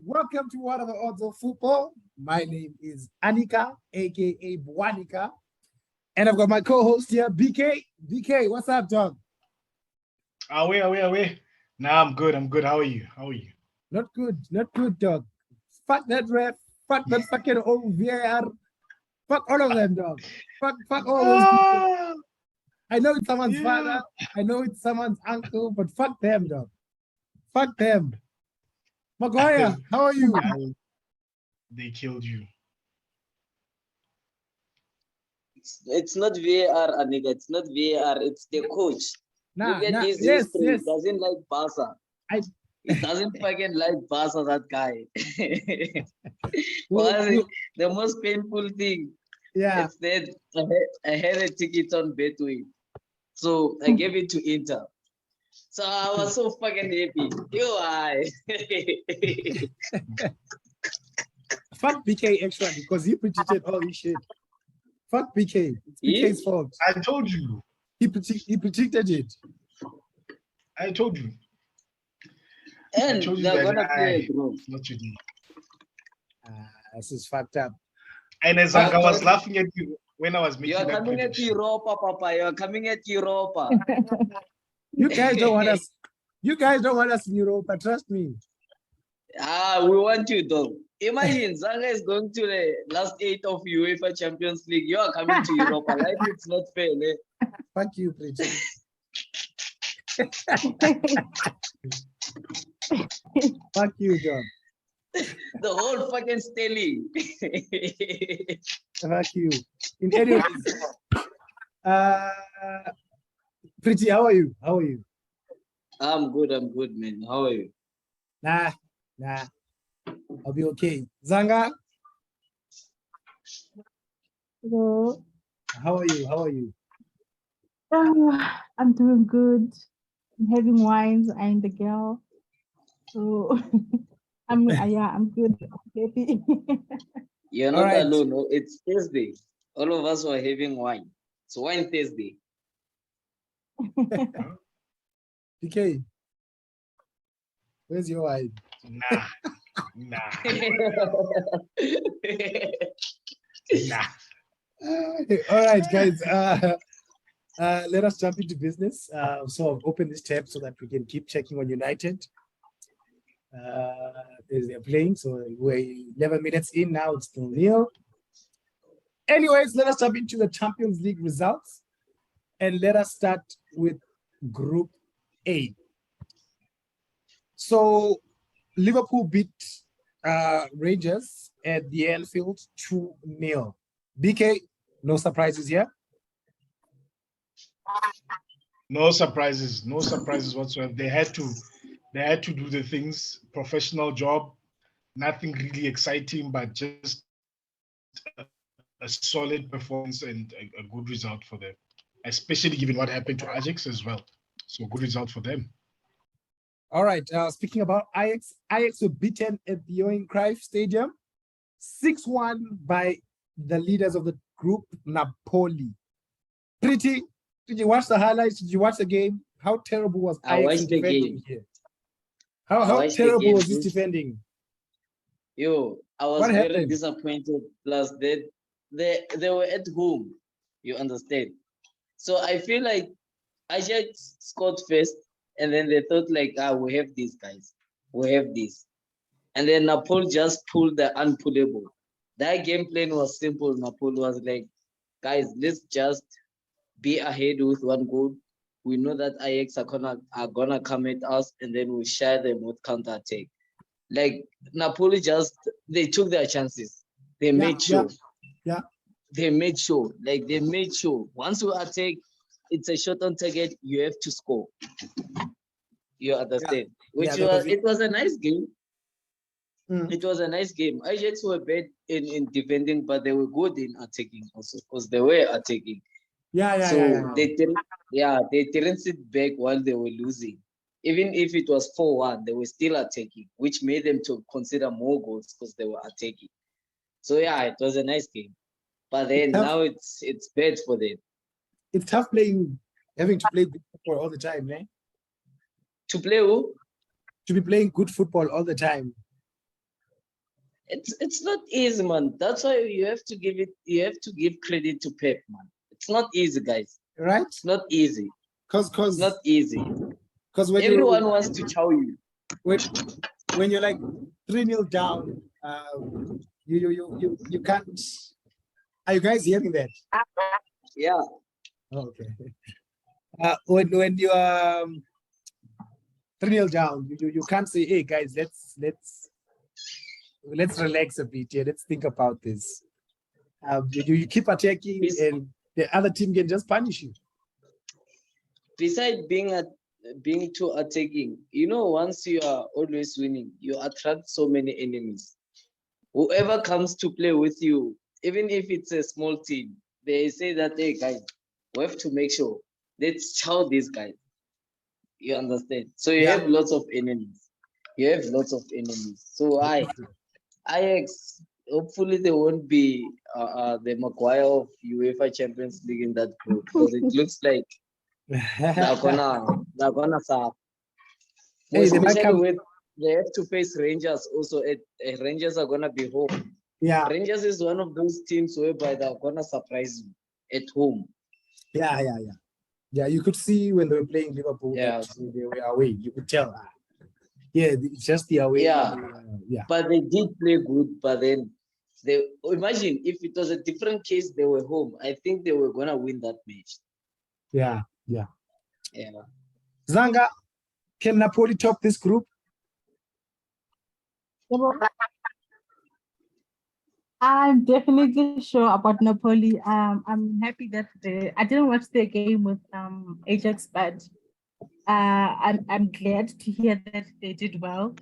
welcome to What Are the Odds of Football? My name is Anika, aka Buanika, and I've got my co-host here, BK. BK, what's up, dog? Away. Nah, I'm good. How are you? Not good, dog. Fuck that ref, fuck that fucking old VAR, fuck all of them, dog. Fuck all those people. Ah, I know it's someone's yeah. father, I know it's someone's uncle, but fuck them, dog. Fuck them. Maguire, how are you? They killed you. It's not VAR, Aniga. It's not VAR. It's the coach. Look at his history. Yes. He doesn't like Barca. He doesn't fucking like Barca, that guy. The most painful thing. Yeah. It's that I had a ticket on Betway. So I gave it to Inter. So I was so fucking happy. Fuck BK extra because he predicted all this shit. Fuck BK. It's BK's fault. I told you. He predicted it. I told you. And they're gonna play, bro. Not you. This is fucked up. And as I was laughing at you when I was making You're that coming at prediction. Europa, Papa. You're coming at Europa. You guys don't want us. You guys don't want us in Europa. Trust me. We want you, though. Imagine Zaga is going to the last 8 of UEFA Champions League. You are coming to Europa. Like, it's not fair, eh? Fuck you, Preacher. Fuck you, John. The whole fucking Stelly. Fuck you. In any case, Pretty, how are you? I'm good, man. How are you? Nah. I'll be okay. Zanga, Hello. how are you? I'm doing good. I'm having wines. I'm the girl. So I'm good. I'm happy. You're not All right. alone. No? It's Thursday. All of us are having wine. It's wine Thursday. PK, where's your wife? Nah. All right, guys. Let us jump into business. So I've opened this tab so that we can keep checking on United. They're playing, so we're 11 minutes in now. It's still nil. Anyways, let us jump into the Champions League results, and let us start with Group A. So Liverpool beat Rangers at the Anfield 2-0. BK, no surprises here. No surprises whatsoever. They had to do the things, professional job, nothing really exciting, but just a solid performance and a good result for them, especially given what happened to Ajax as well. So good result for them. All right. Speaking about Ajax were beaten at the Johan Cruyff Stadium 6-1 by the leaders of the group, Napoli. Pretty, did you watch the highlights? Did you watch the game? How terrible was Ajax defending here? How terrible was this defending? I was very disappointed. Plus, they were at home. You understand? So I feel like Ajax scored first, and then they thought like, we have these guys. We have this. And then Napoli just pulled the unpullable. That game plan was simple. Napoli was like, guys, let's just be ahead with 1 goal. We know that Ajax are gonna come at us, and then we share them with counter attack. Like Napoli they took their chances. They made sure. Yeah. They made sure. Once you attack, it's a shot on target. You have to score. You understand? It was a nice game. It was a nice game. Ajax were bad in defending, but they were good in attacking also, because they were attacking. They didn't sit back while they were losing. Even if it was 4-1, they were still attacking, which made them to consider more goals because they were attacking. So it was a nice game. But then now it's bad for them. It's tough having to play good football all the time, man. To play who? To be playing good football all the time. It's not easy, man. That's why you have to give credit to Pep, man. It's not easy, guys. Right? It's not easy. It's Because not easy. when Everyone wants to chow you. when you're like 3-0 down, you can't. Are you guys hearing that? Yeah. Okay. When you 3-0 down, you can't say, hey guys, let's relax a bit here. Let's think about this. You keep attacking, and the other team can just punish you. Besides being too attacking, once you are always winning, you attract so many enemies. Whoever comes to play with you, even if it's a small team, they say that, hey guys, we have to make sure let's chow these guys. You understand? So you have lots of enemies. So Ajax, hopefully they won't be the Maguire of UEFA Champions League in that group, because it looks like they're gonna suffer. Hey, they might come. They have to face Rangers also. Rangers are gonna be home. Yeah. Rangers is one of those teams whereby they're gonna surprise you at home. Yeah. You could see when they were playing Liverpool. Yeah. They were away. You could tell. Yeah, it's just the away. Yeah. Yeah. But they did play good. But then imagine if it was a different case, they were home. I think they were gonna win that match. Yeah. Yeah. Zanga, can Napoli top this group? I'm definitely sure about Napoli. I'm happy that I didn't watch their game with Ajax, but I'm glad to hear that they did well.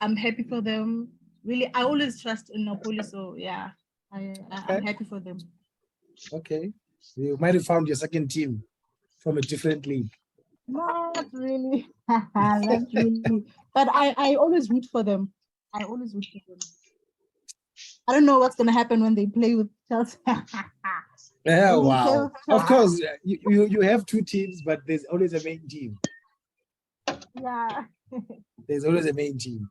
I'm happy for them. Really, I always trust in Napoli, so yeah, I'm happy for them. Okay, you might have found your second team from a different league. Not really, not really. But I always root for them. I always root for them. I don't know what's gonna happen when they play with Chelsea. Yeah, wow. Of course, you have two teams, but there's always a main team. Yeah. There's always a main team.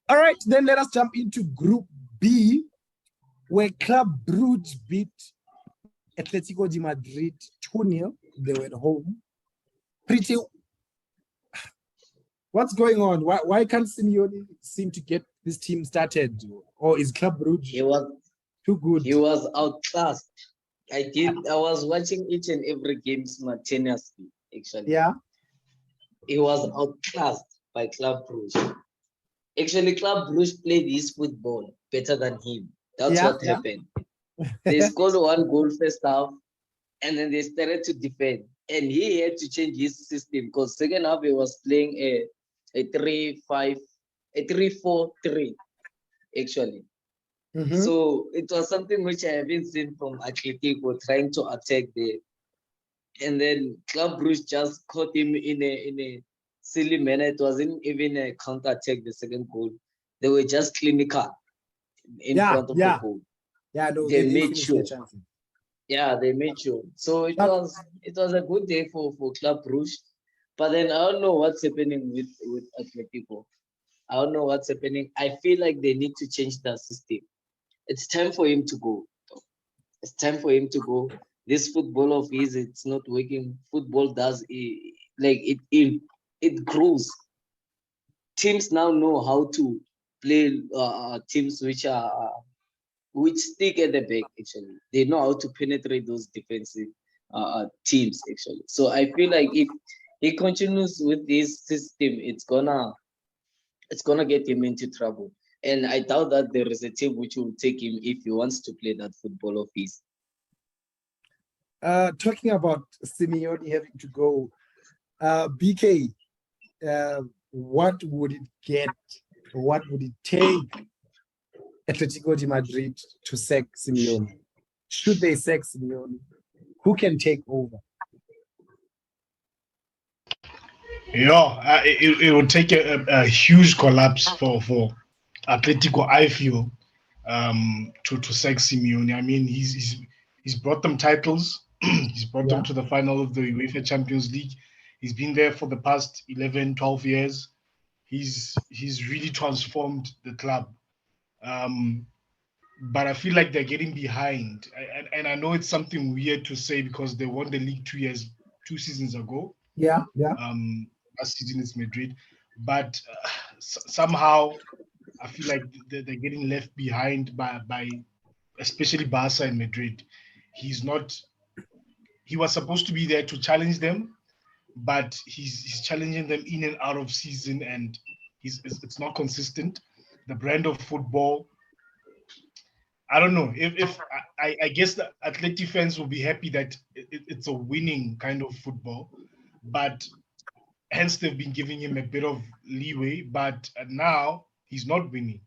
All right, then let us jump into Group B, where Club Brugge beat Atletico de Madrid 2-0. They were at home. Pretty. What's going on? Why can't Simeone seem to get this team started? Or is Club Brugge too good? He was outclassed. I was watching each and every game simultaneously, actually. Yeah. He was outclassed by Club Brugge. Actually, Club Brugge played his football better than him. That's what happened. They scored 1 goal first half, and then they started to defend. And he had to change his system, because second half he was playing a 3-4-3, actually. Mm-hmm. So it was something which I haven't seen from Atletico, trying to attack there. And then Club Brugge just caught him in a silly manner. It wasn't even a counter attack, the second goal. They were just clinical in front of the goal. Yeah, no, they made sure. Yeah, they made sure. So it was a good day for Club Brugge. But then I don't know what's happening with Atletico. I don't know what's happening. I feel like they need to change the system. It's time for him to go. It's time for him to go. This football of his, it's not working. Football does it grows. Teams now know how to play teams which stick at the back. Actually, they know how to penetrate those defensive teams. Actually, so I feel like if he continues with this system, it's gonna get him into trouble. And I doubt that there is a team which will take him if he wants to play that football of his. Talking about Simeone having to go, BK, what would it get? What would it take Atletico de Madrid to sack Simeone? Should they sack Simeone? Who can take over? Yeah, it would take a huge collapse for Atletico, I feel, to sack Simeone. I mean, he's brought them titles. He's brought them to the final of the UEFA Champions League. He's been there for the past 11, 12 years. He's really transformed the club. But I feel like they're getting behind. And I know it's something weird to say because they won the league 2 seasons ago. Yeah, yeah. Last season is Madrid, but somehow I feel like they're getting left behind by especially Barca and Madrid. He's not. He was supposed to be there to challenge them, but he's challenging them in and out of season, and it's not consistent. The brand of football, I don't know if I guess the Atleti fans will be happy that it's a winning kind of football, but hence they've been giving him a bit of leeway. But now he's not winning.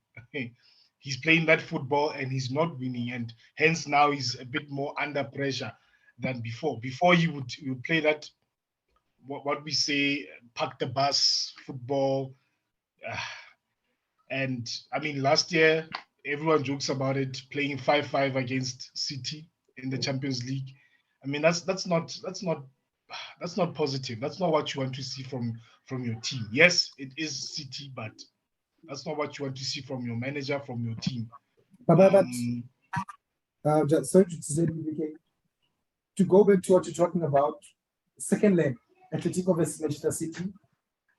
He's playing that football and he's not winning, and hence now he's a bit more under pressure than before. Before he would play that what we say park the bus football. And I mean, last year everyone jokes about it, playing 5-5 against City in the Champions League. I mean, that's not positive. That's not what you want to see from your team. Yes, it is City, but that's not what you want to see from your manager, from your team. Just sorry to say, to go back to what you're talking about, second leg, Atletico versus Manchester City,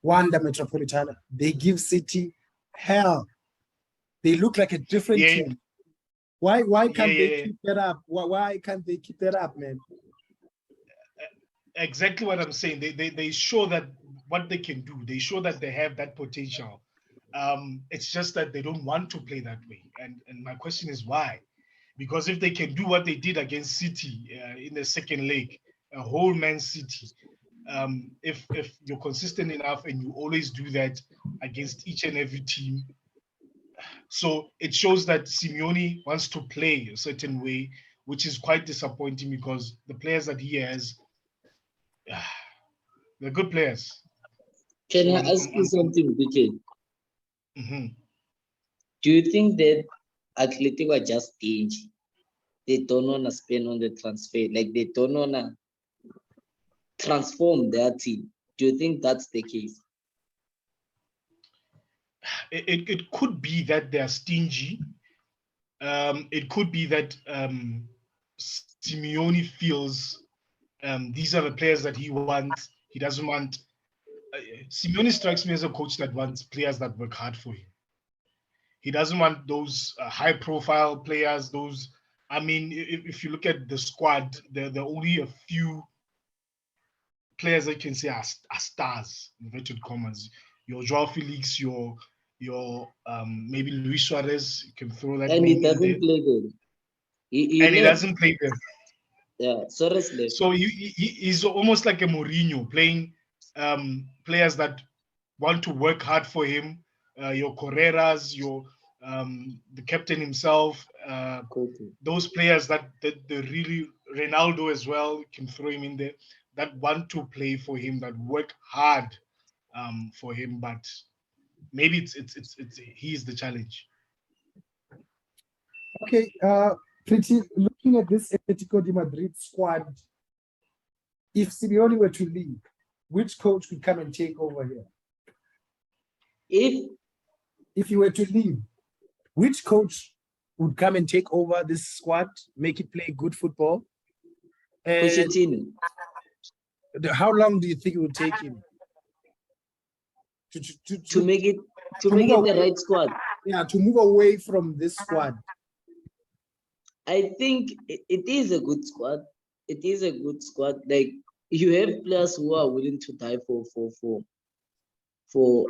Wanda Metropolitana. They give City hell. They look like a different team. Why can't they keep that up? Why can't they keep that up, man? Exactly what I'm saying. They show that what they can do. They show that they have that potential. It's just that they don't want to play that way. And my question is why? Because if they can do what they did against City in the second leg, a whole Man City, if you're consistent enough and you always do that against each and every team, so it shows that Simeone wants to play a certain way, which is quite disappointing because the players that he has, they're good players. Can I ask you something, BK? Do you think that Atletico are just stingy? They don't want to spend on the transfer, like they don't want to transform their team. Do you think that's the case? It could be that they're stingy. It could be that Simeone feels these are the players that he wants. He doesn't want. Simeone strikes me as a coach that wants players that work hard for him. He doesn't want those high-profile players. Those, I mean, if you look at the squad, there are only a few players that you can say are stars, inverted commas. Your Joao Felix, your maybe Luis Suarez, you can throw that. And he doesn't play them. He doesn't play them. Yeah, Suarez left. So he's almost like a Mourinho, playing players that want to work hard for him. Your Correras, your the captain himself, those players that the really Ronaldo as well, you can throw him in there, that want to play for him, that work hard for him, but maybe it's he's the challenge. Okay, Pretty, looking at this Atletico de Madrid squad, if Simeone were to leave, which coach could come and take over here? If he were to leave, which coach would come and take over this squad, make it play good football? And how long do you think it would take him to make it the right squad? Yeah, to move away from this squad. I think it is a good squad. It is a good squad. Like you have players who are willing to die for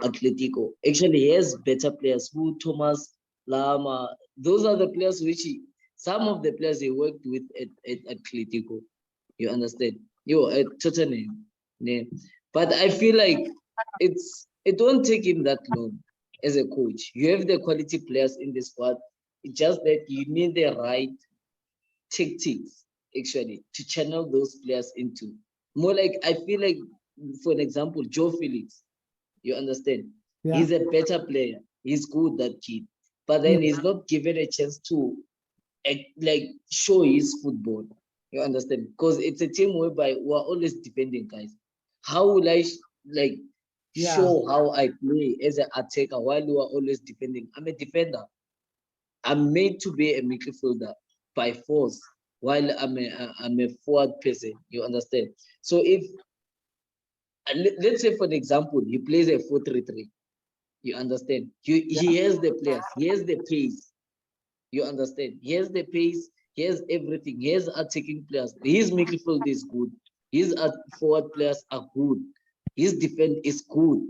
Atletico. Actually, he has better players. Who Thomas Lama. Those are the players some of the players he worked with at Atletico. You understand? At Tottenham. Yeah. But I feel like it won't take him that long as a coach. You have the quality players in the squad. It's just that you need the right tactics actually to channel those players into more. Like I feel like, for an example, Joe Felix. You understand? Yeah. He's a better player. He's good, that kid. But then he's not given a chance to like show his football. You understand? Because it's a team whereby we're always defending, guys. How will I show how I play as an attacker while you are always defending? I'm a defender. I'm made to be a midfielder by force, while I'm a forward person. You understand? So if let's say, for example, he plays a 4-3-3. You understand? He has the players. He has the pace. You understand? He has the pace. He has everything. He has attacking players. His midfield is good. His forward players are good. His defense is good.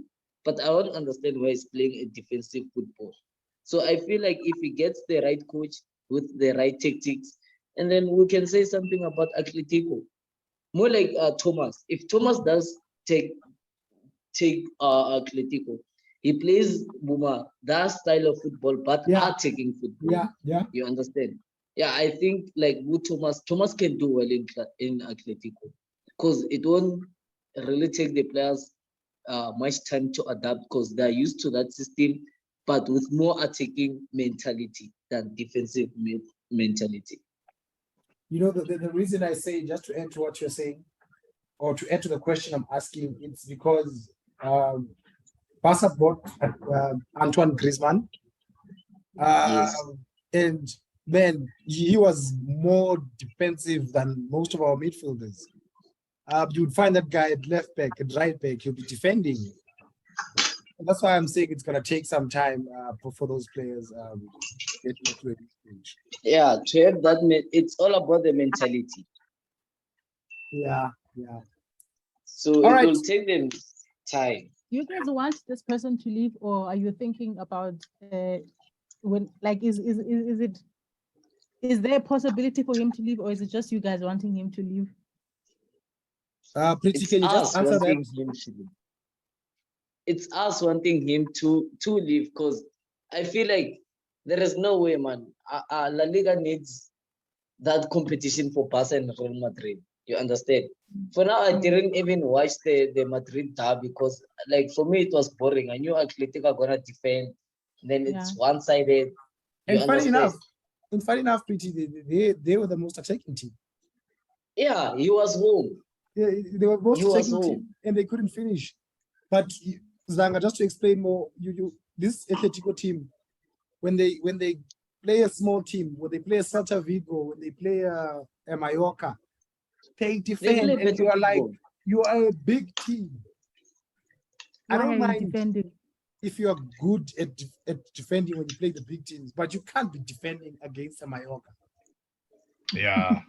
But I don't understand why he's playing a defensive football. So I feel like if he gets the right coach with the right tactics, and then we can say something about Atletico. More like Thomas. If Thomas does take Atletico, he plays Buma, that style of football, but attacking football. Yeah. You understand? Yeah, I think like with Thomas can do well in Atletico because it won't really take the players much time to adapt because they're used to that system, but with more attacking mentality than defensive mentality. You know, the reason I say, just to add to what you're saying, or to add to the question I'm asking, it's because Barca bought Antoine Griezmann. Yes. And then he was more defensive than most of our midfielders. You would find that guy at left back, at right back, he'll be defending. And that's why I'm saying it's going to take some time for those players getting to a stage. Yeah, to have that, it's all about the mentality. Yeah. So All it right. will take them time. You guys want this person to leave, or are you thinking about when, like, is there a possibility for him to leave, or is it just you guys wanting him to leave? Pretty, can you just answer that? It's us wanting him to leave because I feel like there is no way, man. La Liga needs that competition for Barca and Real Madrid. You understand? For now, I didn't even watch the Madrid derby because, like, for me, it was boring. I knew Atletico are gonna defend, then it's one-sided. And funny enough, Pretty, they were the most attacking team. Yeah, he was home. Yeah, they were most attacking team, and they couldn't finish. But Zanga, just to explain more, this Atletico team, when they play a small team, when they play a Celta Vigo, when they play a Mallorca, they defend, and you are like, you are a big team. I don't mind defending if you are good at defending when you play the big teams, but you can't be defending against a Mallorca. Yeah.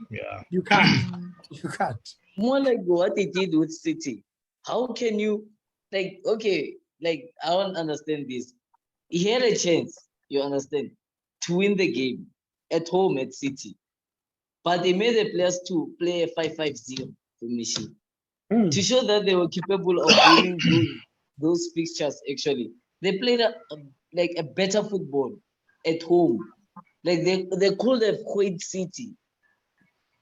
You can't. You can't. More like what he did with City. How can you, like, okay, like, I don't understand this. He had a chance, you understand, to win the game at home at City. But they made the players to play a 5-5-0 formation to show that they were capable of winning those fixtures. Actually, they played like a better football at home. Like they could have quit City.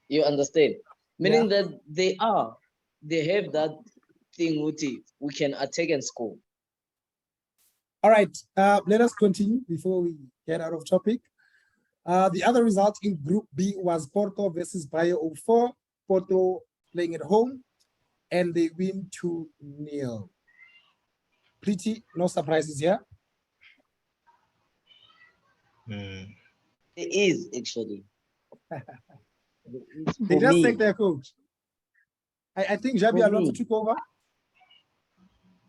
You understand? Meaning that they have that thing with it. We can attack and score. All right, let us continue before we get out of topic. The other result in Group B was Porto versus Bayer 04. Porto playing at home, and they win 2-0. Pretty, no surprises here. It is actually. They just take their coach. I think Xabi Alonso took over.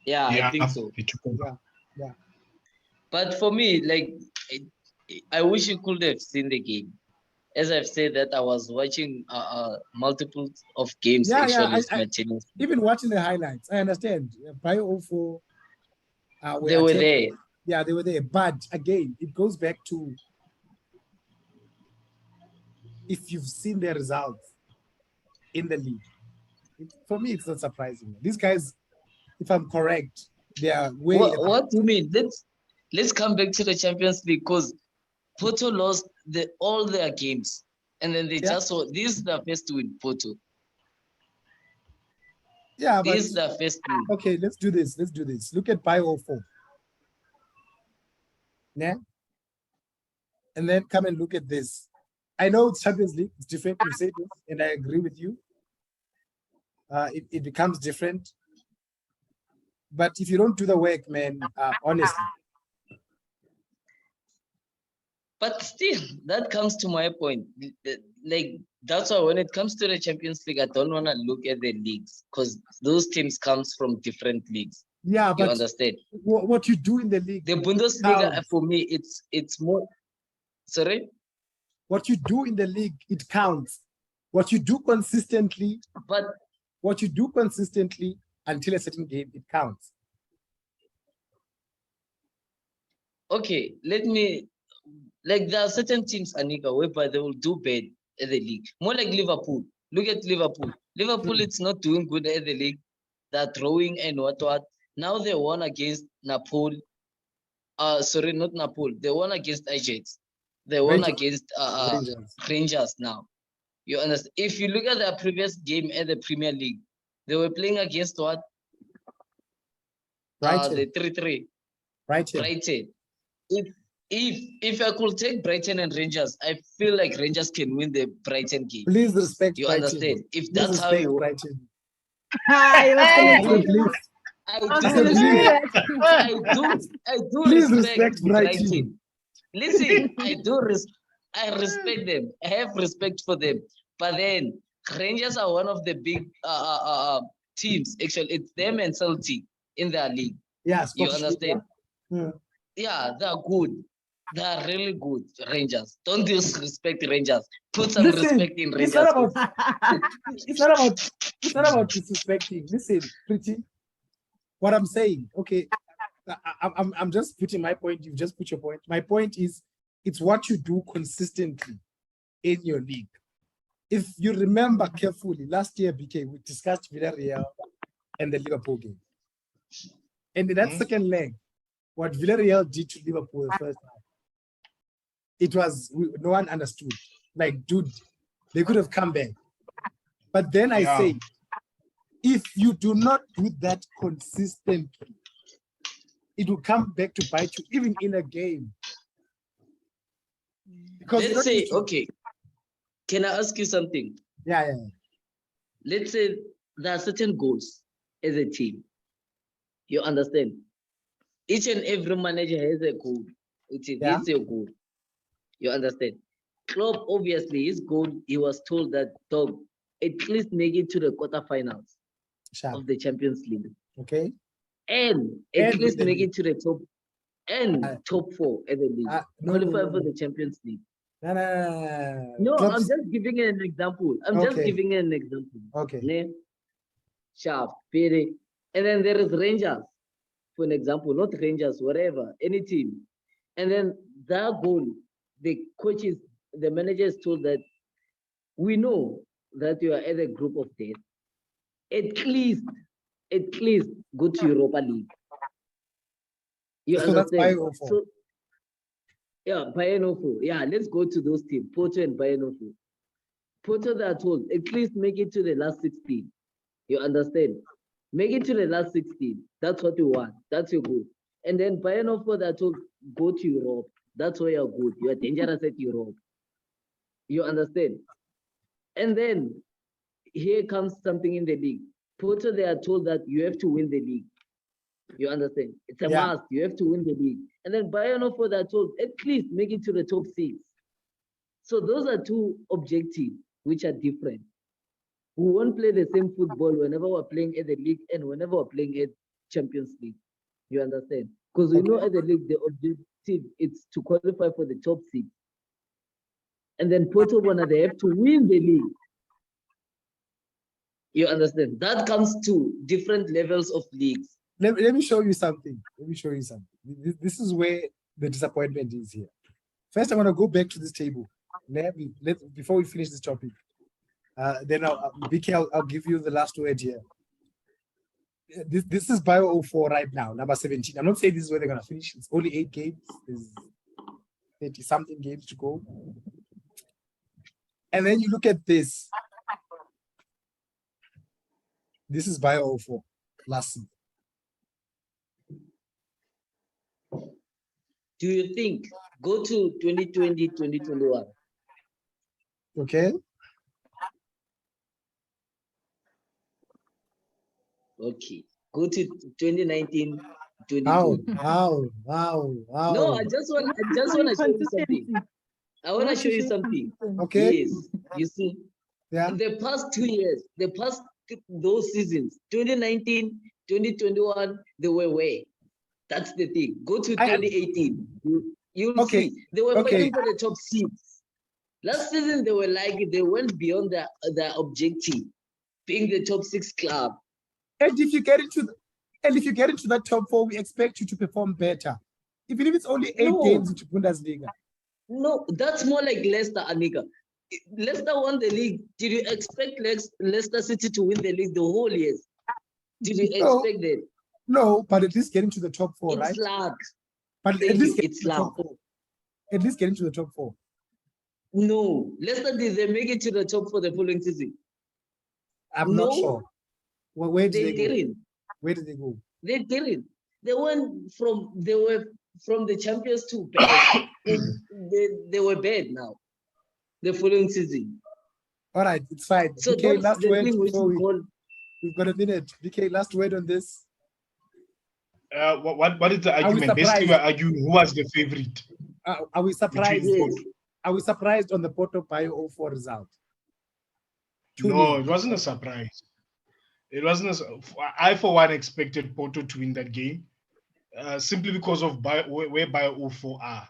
Yeah, I think so. He took over. Yeah. But for me, like, I wish you could have seen the game. As I've said that I was watching multiple of games actually. Even watching the highlights, I understand. Bayer 04, they were there. Yeah, they were there. But again, it goes back to if you've seen their results in the league. For me, it's not surprising. These guys, if I'm correct, they are way. What do you mean? Let's come back to the Champions League because Porto lost all their games, and then they just saw this is the first win. Porto. Yeah, but this is the first win. Okay, let's do this. Look at Bayer 04. Yeah, and then come and look at this. I know it's Champions League, it's different. You said this, and I agree with you. It becomes different. But if you don't do the work, man, honestly. But still, that comes to my point. Like, that's why when it comes to the Champions League, I don't want to look at the leagues because those teams comes from different leagues. Yeah, You but understand? what you do in the league, The Bundesliga, counts. for me, it's more. Sorry? What you do in the league, it counts. What you do consistently, But what you do consistently until a certain game, it counts. okay, let me, like, there are certain teams, Anika, whereby they will do bad at the league. More like Liverpool. Look at Liverpool. Liverpool, it's not doing good at the league. They're throwing and what. Now they won against Napoli. Sorry, not Napoli. They won against Ajax. They won Rangers. against Rangers. Rangers now. You understand? If you look at their previous game at the Premier League, they were playing against what? Brighton. The 3-3. Brighton. Brighton. If I could take Brighton and Rangers, I feel like Rangers can win the Brighton game. Please respect You Brighton. understand? If Please that's how respect you Brighton. I was It's gonna a say belief. I I was do gonna say respect. that. I do Please respect respect Brighton. Brighton. Listen, I respect them. I have respect for them. But then Rangers are one of the big teams. Actually, it's them and Celtic in their league. Yeah, You Scottish understand? League, yeah. Yeah, they're good. They're really good, Rangers. Don't disrespect Rangers. Put some Listen, respect in it's Rangers. not about it's not about disrespecting. Listen, pretty. What I'm saying, okay, I'm just putting my point. You've just put your point. My point is, it's what you do consistently in your league. If you remember carefully, last year, BK, we discussed Villarreal and the Liverpool game. And in that second leg, what Villarreal did to Liverpool the first half, it was, no one understood. Like, dude, they could have come back. But then I say, if you do not do that consistently, it will come back to bite you, even in a game. Because Let's say, okay, can I ask you something? Yeah. Let's say there are certain goals as a team. You understand? Each and every manager has a goal. This is your goal. You understand? Klopp, obviously, his goal, he was told that, dog, at least make it to the quarterfinals of the Champions League. Okay. And at least make it to the top top 4 at the league. Qualify for the Champions League. No, I'm just giving an example. Okay. Sharp, Pere. And then there is Rangers, for an example, not Rangers, whatever, any team. And then their goal, the coaches, the manager is told that we know that you are at a group of death. At least go to Europa League. You understand? So, yeah, Bayern 04. Yeah, let's go to those teams, Porto and Bayern 04. Porto, they are told, at least make it to the last 16. You understand? Make it to the last 16. That's what you want. That's your goal. And then Bayern 04, they are told, go to Europe. That's where you're good. You are dangerous at Europe. You understand? And then here comes something in the league. Porto, they are told that you have to win the league. You understand? It's a must. You have to win the league. And then Bayern 04, they are told, at least make it to the top 6. So those are two objectives which are different. We won't play the same football whenever we're playing at the league and whenever we're playing at Champions League. You understand? Because we know at the league, the objective is to qualify for the top 6. And then Porto Bona, they have to win the league. You understand? That comes to different levels of leagues. Let me show you something. This is where the disappointment is here. First, I want to go back to this table. Before we finish this topic. Then I'll give you the last word here. This is Bio 04 right now, number 17. I'm not saying this is where they're going to finish. It's only 8 games. There's 30-something games to go. And then you look at this. This is Bio 04 last season. Do you think, go to 2020, 2021. Okay. Okay. Go to 2019, 2020. Wow. No, I just want to show you something. I want to show you something. Okay. Yes, you see, Yeah. the past 2 years, those seasons, 2019, 2021, they were way. That's the thing. Go to 2018. You'll Okay. see. They were Okay. fighting for the top seats. Last season, they were like, they went beyond their objective, being the top 6 club. And if you get into that top 4, we expect you to perform better. Even if it's only 8 games into Bundesliga. No, that's more like Leicester, Anika. Leicester won the league. Did you expect Leicester City to win the league the whole year? Did you expect that? No, but at least getting to the top 4, right? It's luck. But at least getting it's to the top 4. At least getting to the top 4. No, Leicester, did they make it to the top for the following season? I'm not sure. Well, where did they didn't. go? Where did they go? They didn't. They were from the champions to bad. they were bad now. The following season. All right, it's fine. So DK, that's last the word thing before we've got a minute. DK, last word on this. What is the argument? Basically, we're arguing who was the favorite. Are we surprised? Yes. Are we surprised on the Porto Bio 04 result? No, it wasn't a surprise. It wasn't. I, for one, expected Porto to win that game, simply because of where Bio 04 are.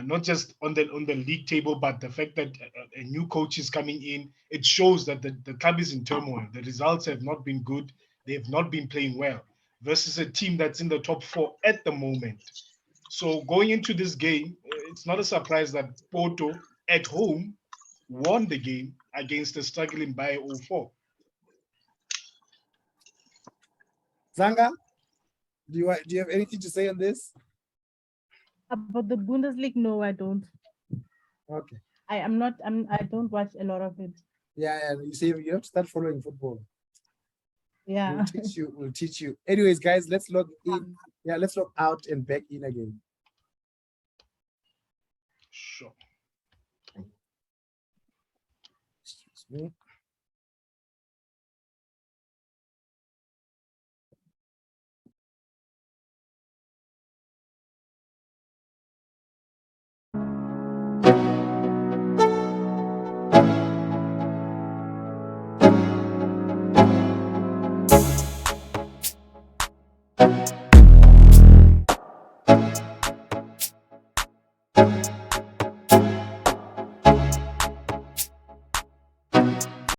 Not just on the league table, but the fact that a new coach is coming in. It shows that the club is in turmoil. The results have not been good. They have not been playing well. Versus a team that's in the top 4 at the moment. So going into this game, it's not a surprise that Porto at home won the game against the struggling Bio 04. Zanga, do you have anything to say on this? About the Bundesliga? No, I don't. Okay. I don't watch a lot of it. Yeah. You see, you have to start following football. Yeah. We'll teach you. Anyways, guys, let's log in. Yeah, let's log out and back in again. Sure. Excuse me.